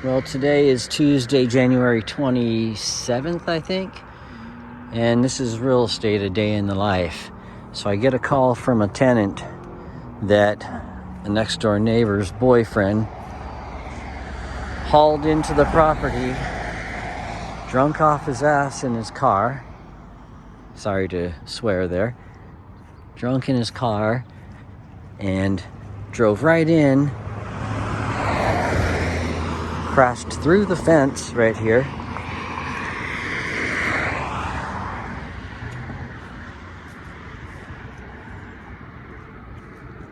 Well, today is Tuesday, January 27th, I think. And this is real estate, a day in the life. So I get a call from a tenant that a next door neighbor's boyfriend hauled into the property, drunk off his ass in his car. Sorry to swear there. Drunk in his car and drove right in, crashed through the fence right here.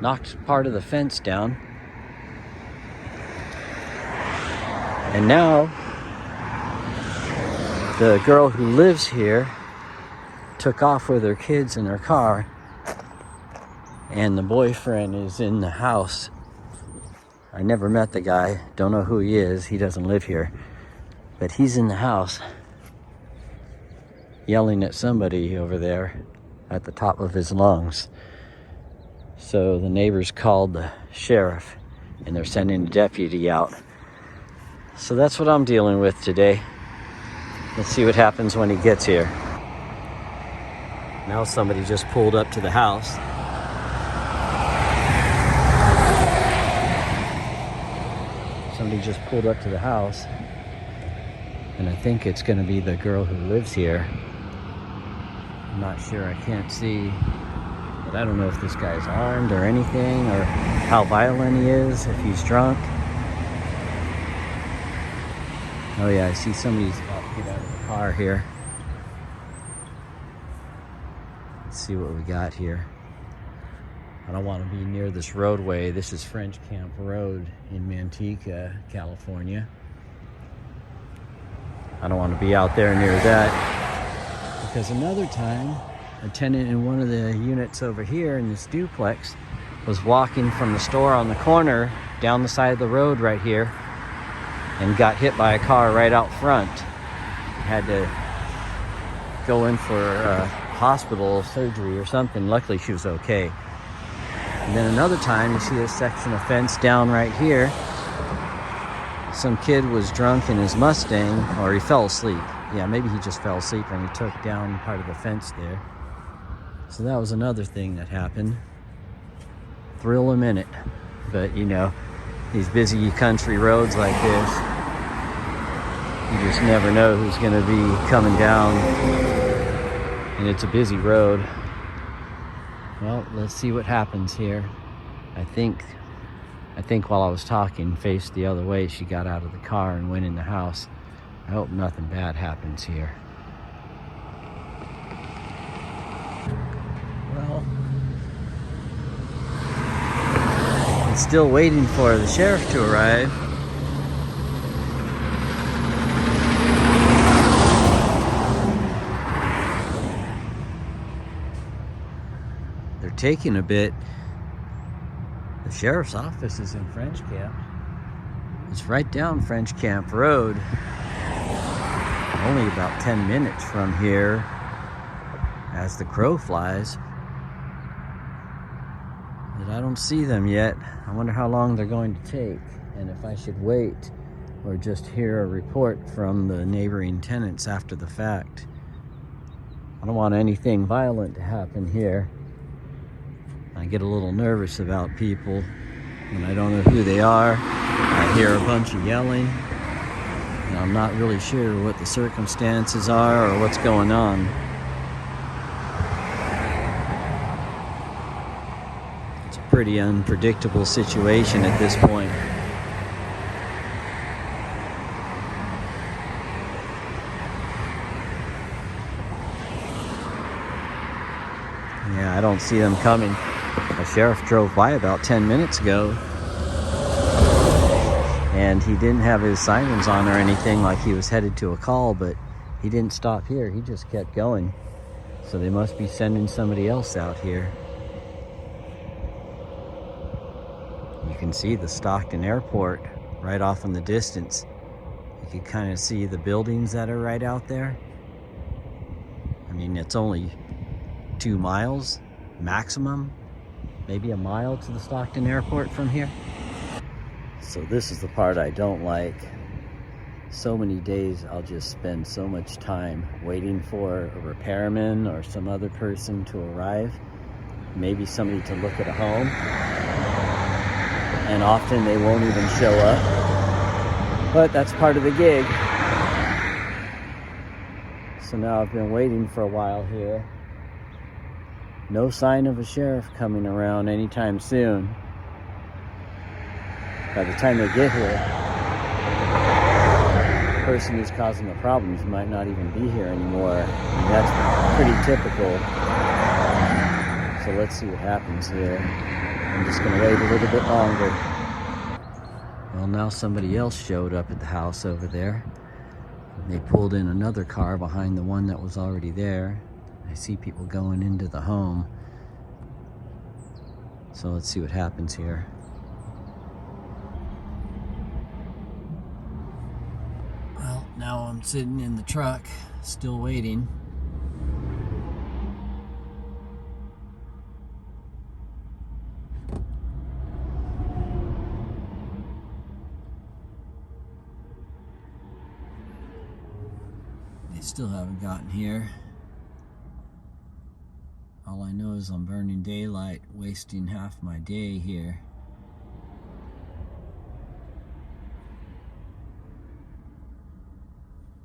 Knocked part of the fence down. And now the girl who lives here took off with her kids in her car, and the boyfriend is in the house. I never met the guy, don't know who he is, he doesn't live here, but he's in the house yelling at somebody over there at the top of his lungs. So the neighbors called the sheriff and they're sending a deputy out. So that's what I'm dealing with today. Let's see what happens when he gets here. Now somebody just pulled up to the house. Somebody just pulled up to the house, and I think it's going to be the girl who lives here. I'm not sure, I can't see, but I don't know if this guy's armed or anything, or how violent he is, if he's drunk. Oh yeah, I see somebody's about to get out of the car here. Let's see what we got here. I don't want to be near this roadway. This is French Camp Road in Manteca, California. I don't want to be out there near that, because another time a tenant in one of the units over here in this duplex was walking from the store on the corner down the side of the road right here and got hit by a car right out front. Had to go in for hospital surgery or something. Luckily she was okay. And then another time, you see this section of fence down right here. Some kid was drunk in his Mustang, or he fell asleep. Yeah, maybe he just fell asleep and he took down part of the fence there. So that was another thing that happened. Thrill a minute. But you know, these busy country roads like this, you just never know who's gonna be coming down. And it's a busy road. Well, let's see what happens here. I think while I was talking, faced the other way, she got out of the car and went in the house. I hope nothing bad happens here. Well, I'm still waiting for the sheriff to arrive. They're taking a bit. The sheriff's office is in French Camp. It's right down French Camp Road. Only about 10 minutes from here as the crow flies. But I don't see them yet. I wonder how long they're going to take, and if I should wait or just hear a report from the neighboring tenants after the fact. I don't want anything violent to happen here. I get a little nervous about people when I don't know who they are. I hear a bunch of yelling, and I'm not really sure what the circumstances are or what's going on. It's a pretty unpredictable situation at this point. Yeah, I don't see them coming. The sheriff drove by about 10 minutes ago, and he didn't have his sirens on or anything, like he was headed to a call, but he didn't stop here. He just kept going. So they must be sending somebody else out here. You can see the Stockton Airport right off in the distance. You can kind of see the buildings that are right out there. I mean, it's only 2 miles maximum, maybe a mile to the Stockton Airport from here. So this is the part I don't like. so many days I'll just spend so much time waiting for a repairman or some other person to arrive, maybe somebody to look at a home, and often they won't even show up, but that's part of the gig. So now I've been waiting for a while here. No sign of a sheriff coming around anytime soon. By the time they get here, the person who's causing the problems might not even be here anymore. And that's pretty typical. So let's see what happens here. I'm just going to wait a little bit longer. Well, now somebody else showed up at the house over there. They pulled in another car behind the one that was already there. I see people going into the home. So let's see what happens here. Well, now I'm sitting in the truck, still waiting. They still haven't gotten here. All I know is I'm burning daylight, wasting half my day here.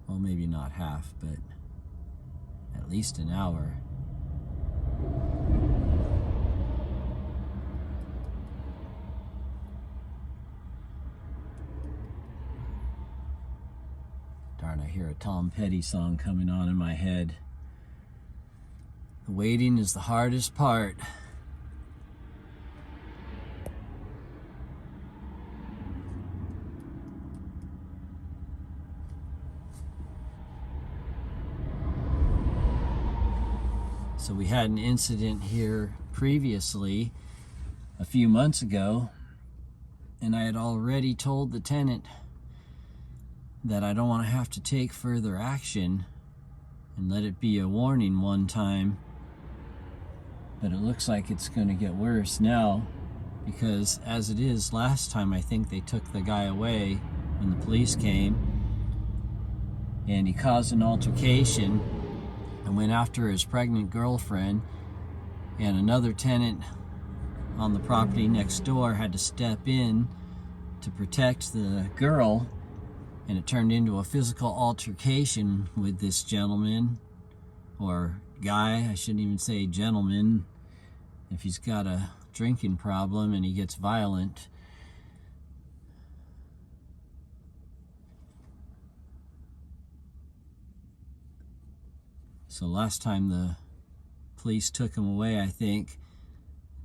Well, maybe not half, but at least an hour. Darn, I hear a Tom Petty song coming on in my head. The waiting is the hardest part. So we had an incident here previously, a few months ago, and I had already told the tenant that I don't want to have to take further action and let it be a warning one time. But it looks like it's going to get worse now, because as it is, last time I think they took the guy away when the police came, and he caused an altercation and went after his pregnant girlfriend, and another tenant on the property next door had to step in to protect the girl, and it turned into a physical altercation with this gentleman, or guy, I shouldn't even say gentleman, if he's got a drinking problem and he gets violent. So last time the police took him away, I think,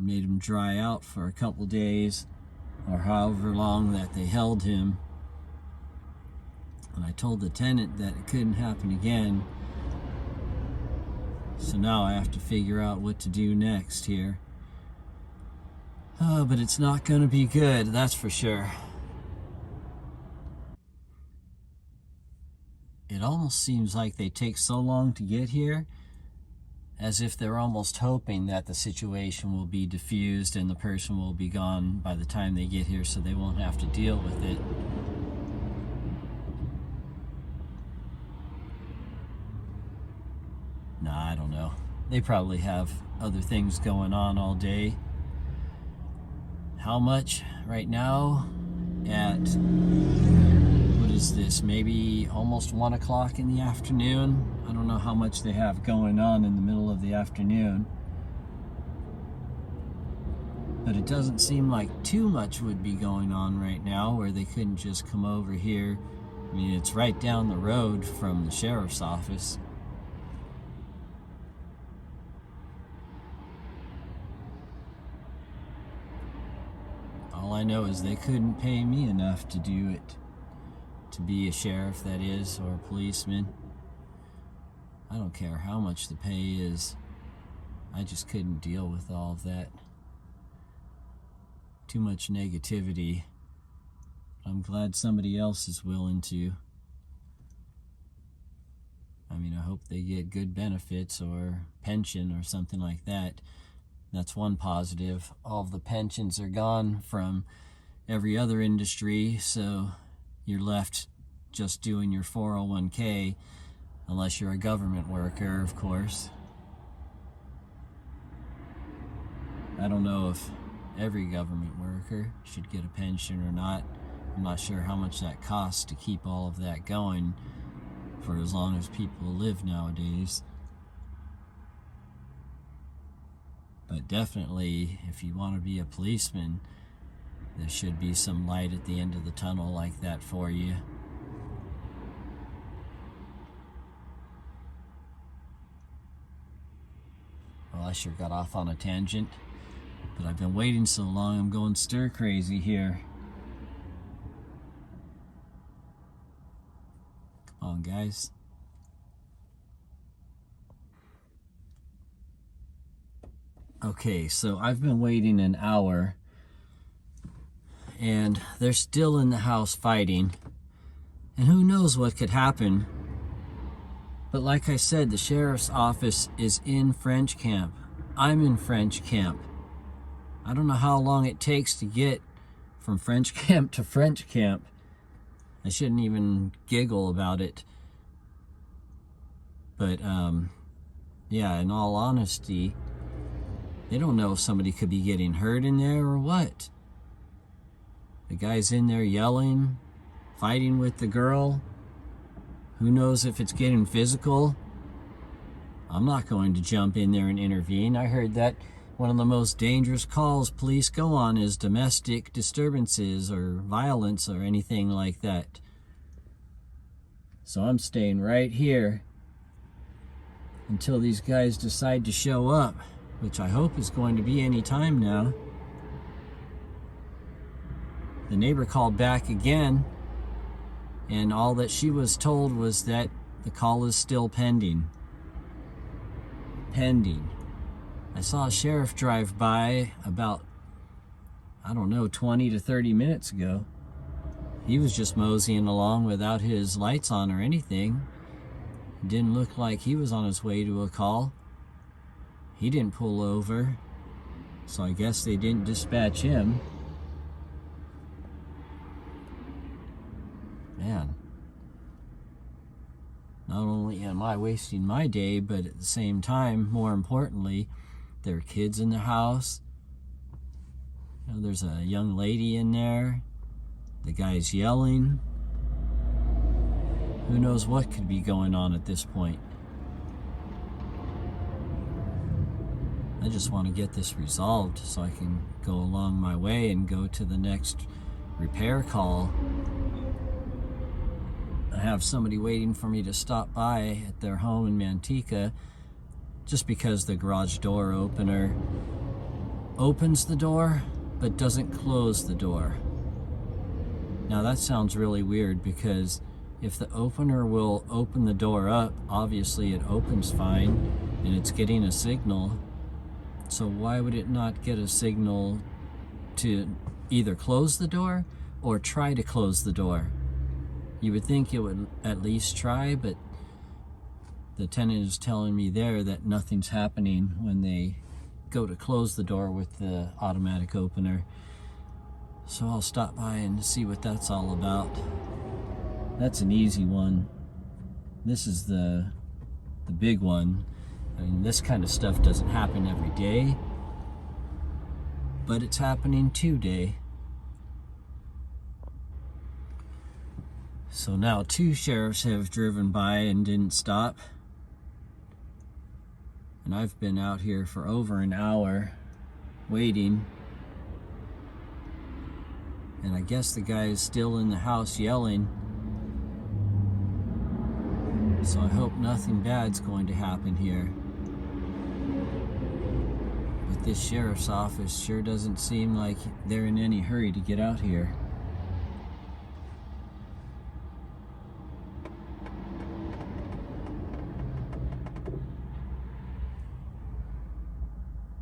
made him dry out for a couple days, or however long that they held him. And I told the tenant that it couldn't happen again. So now I have to figure out what to do next here. Oh, but it's not going to be good, that's for sure. It almost seems like they take so long to get here, as if they're almost hoping that the situation will be diffused and the person will be gone by the time they get here, so they won't have to deal with it. Nah, I don't know. They probably have other things going on all day. How much right now at, what is this, maybe almost 1 o'clock in the afternoon? I don't know how much they have going on in the middle of the afternoon. But it doesn't seem like too much would be going on right now where they couldn't just come over here. I mean, it's right down the road from the sheriff's office. All I know is they couldn't pay me enough to do it. To be a sheriff, that is, or a policeman. I don't care how much the pay is. I just couldn't deal with all of that. Too much negativity. I'm glad somebody else is willing to. I mean, I hope they get good benefits or pension or something like that. That's one positive. All of the pensions are gone from every other industry, so you're left just doing your 401k, unless you're a government worker, of course. I don't know if every government worker should get a pension or not. I'm not sure how much that costs to keep all of that going for as long as people live nowadays. But definitely, if you want to be a policeman, there should be some light at the end of the tunnel like that for you. Well, I sure got off on a tangent, but I've been waiting so long I'm going stir crazy here. Come on, guys. Okay, so I've been waiting an hour, and they're still in the house fighting, and who knows what could happen. But like I said, the sheriff's office is in French Camp. I'm in French Camp. I don't know how long it takes to get from French Camp to French Camp. I shouldn't even giggle about it. But, yeah, in all honesty, they don't know if somebody could be getting hurt in there or what. The guy's in there yelling, fighting with the girl. Who knows if it's getting physical? I'm not going to jump in there and intervene. I heard that one of the most dangerous calls police go on is domestic disturbances or violence or anything like that. So I'm staying right here until these guys decide to show up, which I hope is going to be any time now. The neighbor called back again, and all that she was told was that the call is still pending. Pending. I saw a sheriff drive by about, I don't know, 20 to 30 minutes ago. He was just moseying along without his lights on or anything. Didn't look like he was on his way to a call. He didn't pull over, so I guess they didn't dispatch him. Man, not only am I wasting my day, but at the same time, more importantly, there are kids in the house. You know, there's a young lady in there. The guy's yelling. Who knows what could be going on at this point? I just want to get this resolved so I can go along my way and go to the next repair call. I have somebody waiting for me to stop by at their home in Manteca, just because the garage door opener opens the door but doesn't close the door. Now that sounds really weird, because if the opener will open the door up, obviously it opens fine and it's getting a signal. So why would it not get a signal to either close the door or try to close the door? You would think it would at least try, but the tenant is telling me there that nothing's happening when they go to close the door with the automatic opener. So I'll stop by and see what that's all about. That's an easy one. This is the big one. I mean, this kind of stuff doesn't happen every day, but it's happening today. So now 2 sheriffs have driven by and didn't stop. And I've been out here for over an hour waiting. And I guess the guy is still in the house yelling. So I hope nothing bad's going to happen here. But this sheriff's office sure doesn't seem like they're in any hurry to get out here.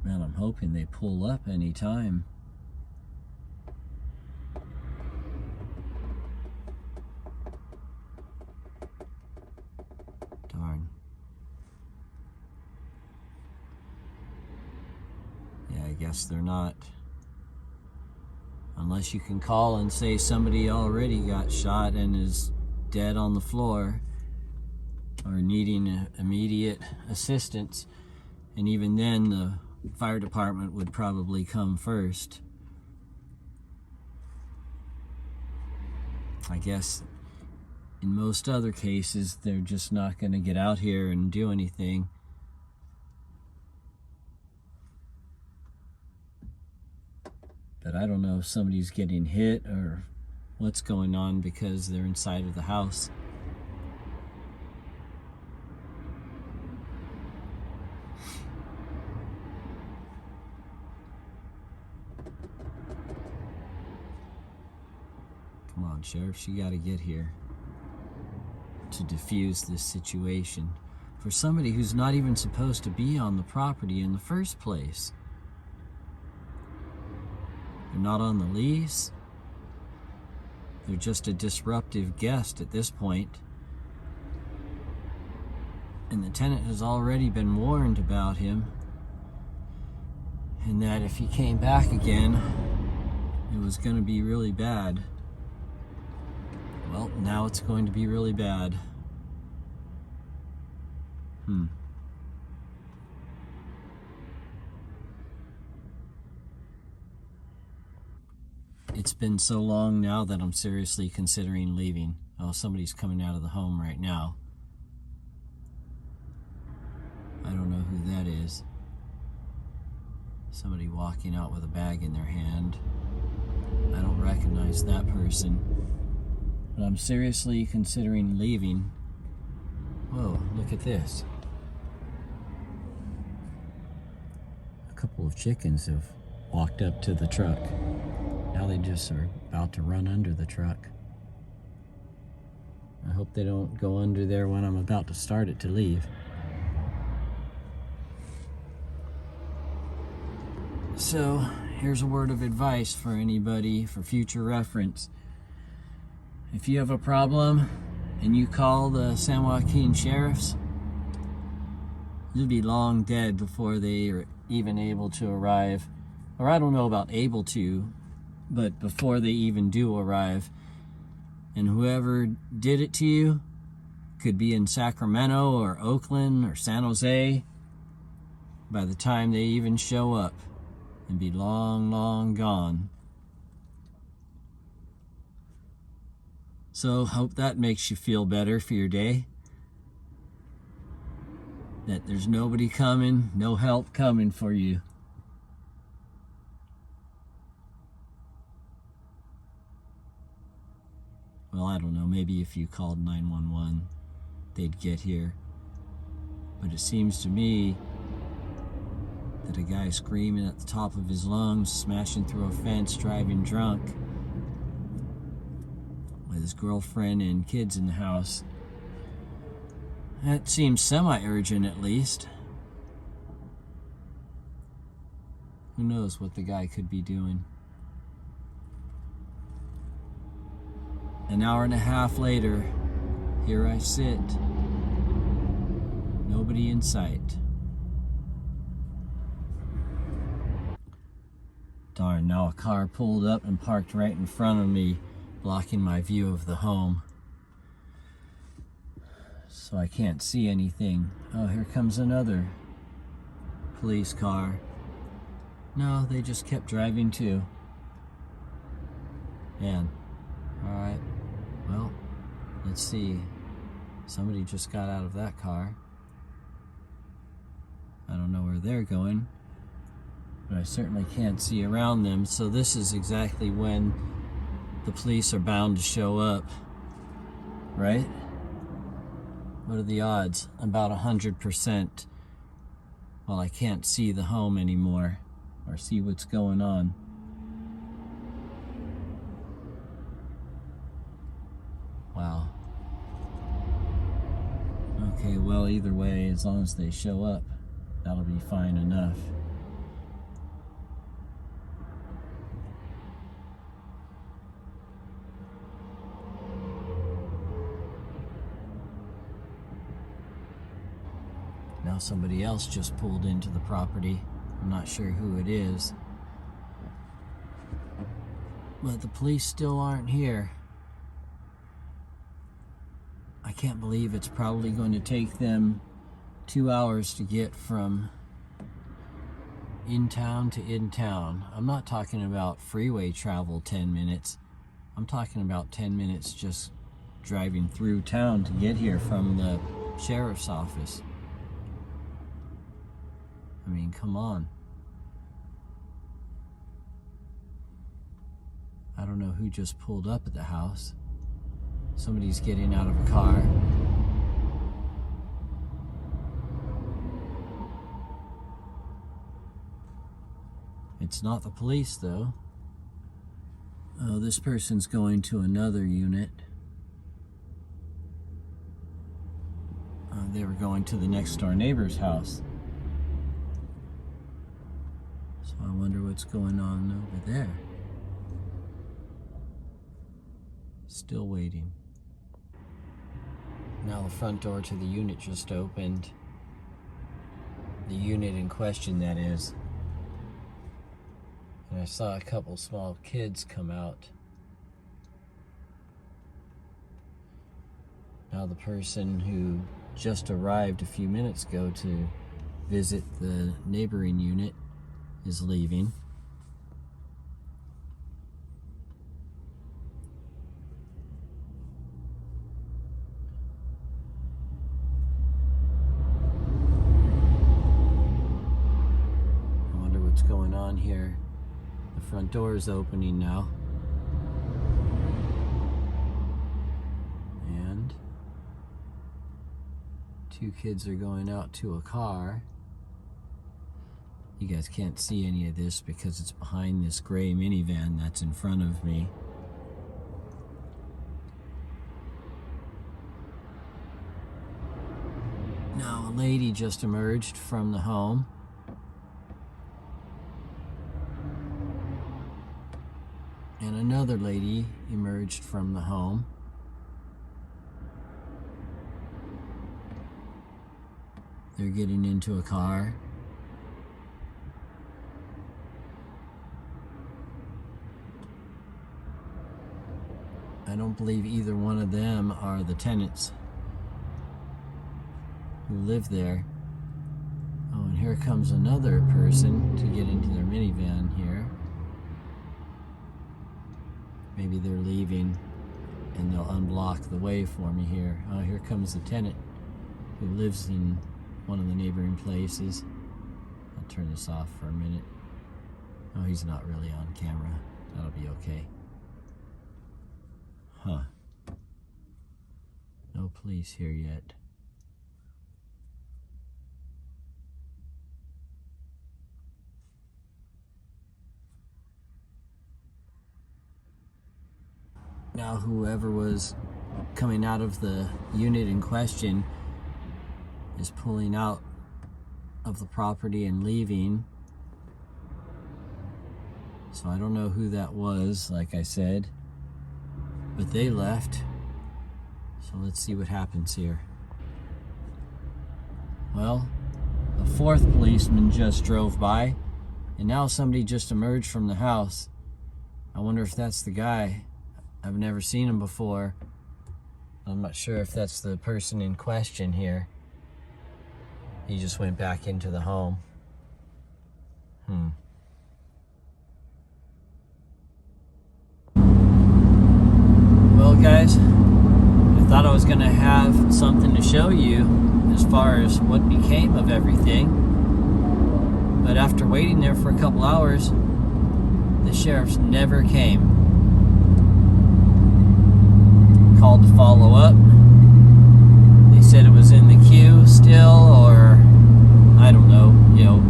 Man, I'm hoping they pull up any time. Darn. Yeah, I guess they're not. Unless you can call and say somebody already got shot and is dead on the floor or needing immediate assistance. And even then, the fire department would probably come first. I guess in most other cases, they're just not going to get out here and do anything. But I don't know if somebody's getting hit or what's going on because they're inside of the house. Come on, Sheriff, you gotta get here to defuse this situation for somebody who's not even supposed to be on the property in the first place. They're not on the lease. They're just a disruptive guest at this point. And the tenant has already been warned about him, and that if he came back again, it was going to be really bad. Well, now it's going to be really bad. It's been so long now that I'm seriously considering leaving. Oh, somebody's coming out of the home right now. I don't know who that is. Somebody walking out with a bag in their hand. I don't recognize that person. But I'm seriously considering leaving. Whoa, look at this. A couple of chickens have walked up to the truck. Now they just are about to run under the truck. I hope they don't go under there when I'm about to start it to leave. So, here's a word of advice for anybody for future reference. If you have a problem and you call the San Joaquin Sheriffs, you'll be long dead before they are even able to arrive. Or I don't know about able to, but before they even do arrive. And whoever did it to you could be in Sacramento or Oakland or San Jose by the time they even show up, and be long, long gone. So hope that makes you feel better for your day. That there's nobody coming, no help coming for you. Well, I don't know, maybe if you called 911, they'd get here. But it seems to me that a guy screaming at the top of his lungs, smashing through a fence, driving drunk, with his girlfriend and kids in the house, that seems semi-urgent at least. Who knows what the guy could be doing? An hour and a half later, here I sit. Nobody in sight. Darn, now a car pulled up and parked right in front of me, blocking my view of the home. So I can't see anything. Oh, here comes another police car. No, they just kept driving too. Man, alright. Well, let's see. Somebody just got out of that car. I don't know where they're going, but I certainly can't see around them. So this is exactly when the police are bound to show up, right? What are the odds? About 100%. Well, I can't see the home anymore or see what's going on. Wow. Okay, well, either way, as long as they show up, that'll be fine enough. Now somebody else just pulled into the property. I'm not sure who it is. But the police still aren't here. I can't believe it's probably going to take them 2 hours to get from in town to in town. I'm not talking about freeway travel 10 minutes. I'm talking about 10 minutes just driving through town to get here from the sheriff's office. I mean, come on. I don't know who just pulled up at the house. Somebody's getting out of a car. It's not the police, though. Oh, this person's going to another unit. They were going to the next door neighbor's house. So I wonder what's going on over there. Still waiting. Now the front door to the unit just opened. The unit in question, that is. And I saw a couple small kids come out. Now the person who just arrived a few minutes ago to visit the neighboring unit is leaving. I wonder what's going on here. The front door is opening now. And two kids are going out to a car. You guys can't see any of this because it's behind this gray minivan that's in front of me. Now a lady just emerged from the home. And another lady emerged from the home. They're getting into a car. I don't believe either one of them are the tenants who live there. Oh, and here comes another person to get into their minivan here. Maybe they're leaving and they'll unblock the way for me here. Oh, here comes the tenant who lives in one of the neighboring places. I'll turn this off for a minute. Oh, he's not really on camera. That'll be okay. Huh. No police here yet. Now whoever was coming out of the unit in question is pulling out of the property and leaving. So I don't know who that was, like I said, but they left. So let's see what happens here. Well, a fourth policeman just drove by, and now somebody just emerged from the house. I wonder if that's the guy. I've never seen him before. I'm not sure if that's the person in question here. He just went back into the home. Well, guys, I thought I was gonna have something to show you as far as what became of everything. But after waiting there for a couple hours, the sheriffs never came. Called to follow up. They said it was in the queue still, or I don't know,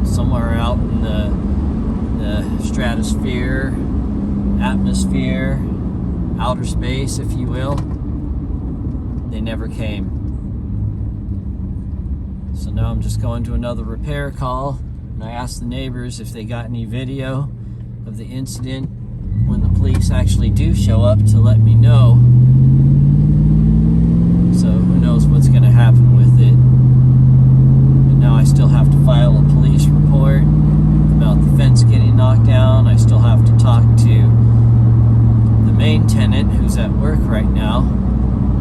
somewhere out in the stratosphere, atmosphere, outer space, if you will. They never came. So now I'm just going to another repair call, and I asked the neighbors if they got any video of the incident when the police actually do show up to let me know. So who knows what's going to happen with it. But now I still have to file a police report about the fence getting knocked down. I still have to talk to the main tenant who's at work right now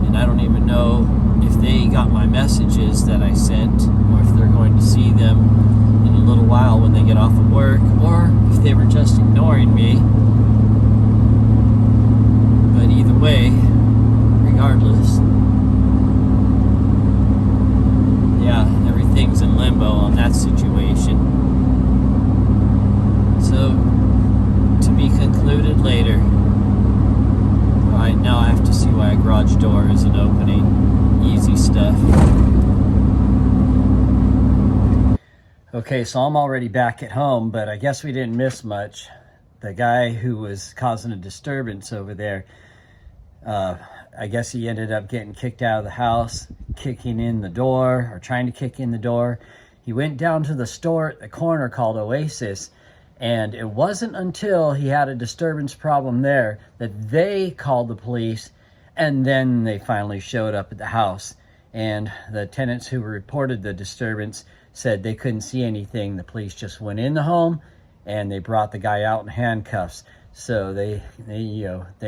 and and I don't even know if they got my messages that I sent, or if they're going to see them in a little while when they get off of work, or if they were just ignoring me. But either way, regardless, yeah, everything's in limbo on that situation. So, to be concluded later. Right now I have to see why a garage door isn't opening. Easy stuff. Okay, so I'm already back at home, but I guess we didn't miss much. The guy who was causing a disturbance over there, I guess he ended up getting kicked out of the house, kicking in the door, or trying to kick in the door. He went down to the store at the corner called Oasis, and it wasn't until he had a disturbance problem there that they called the police, and then they finally showed up at the house. And the tenants who reported the disturbance said they couldn't see anything. The police just went in the home and they brought the guy out in handcuffs. So they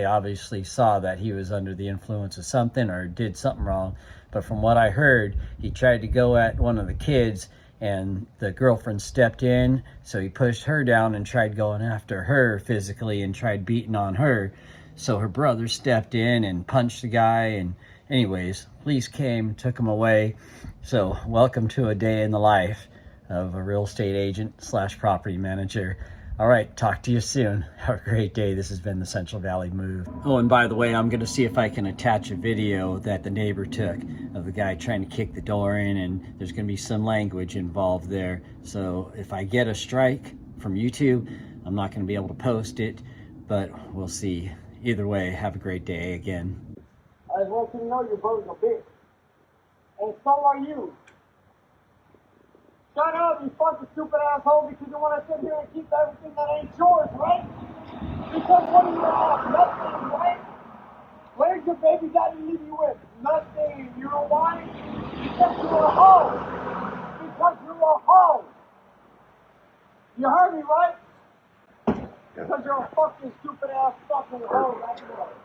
obviously saw that he was under the influence of something or did something wrong. But from what I heard, he tried to go at one of the kids, and the girlfriend stepped in, so he pushed her down and tried going after her physically and tried beating on her. So her brother stepped in and punched the guy, and anyways, police came, took him away. So welcome to a day in the life of a real estate agent / property manager. All right, talk to you soon. Have a great day. This has been the Central Valley Move. Oh, and by the way, I'm going to see if I can attach a video that the neighbor took of the guy trying to kick the door in, and there's going to be some language involved there. So if I get a strike from YouTube, I'm not going to be able to post it, but we'll see. Either way, have a great day again. I just want you to know your brother's a bitch. And so are you. Shut up, you fucking stupid asshole, because you want to sit here and keep everything that ain't yours, right? Because what do you have? Nothing, right? Where's your baby daddy leave you with? Nothing. You know why? Because you're a hoe. Because you're a hoe. You heard me, right? Because you're a fucking stupid ass fucking hoe. That's what.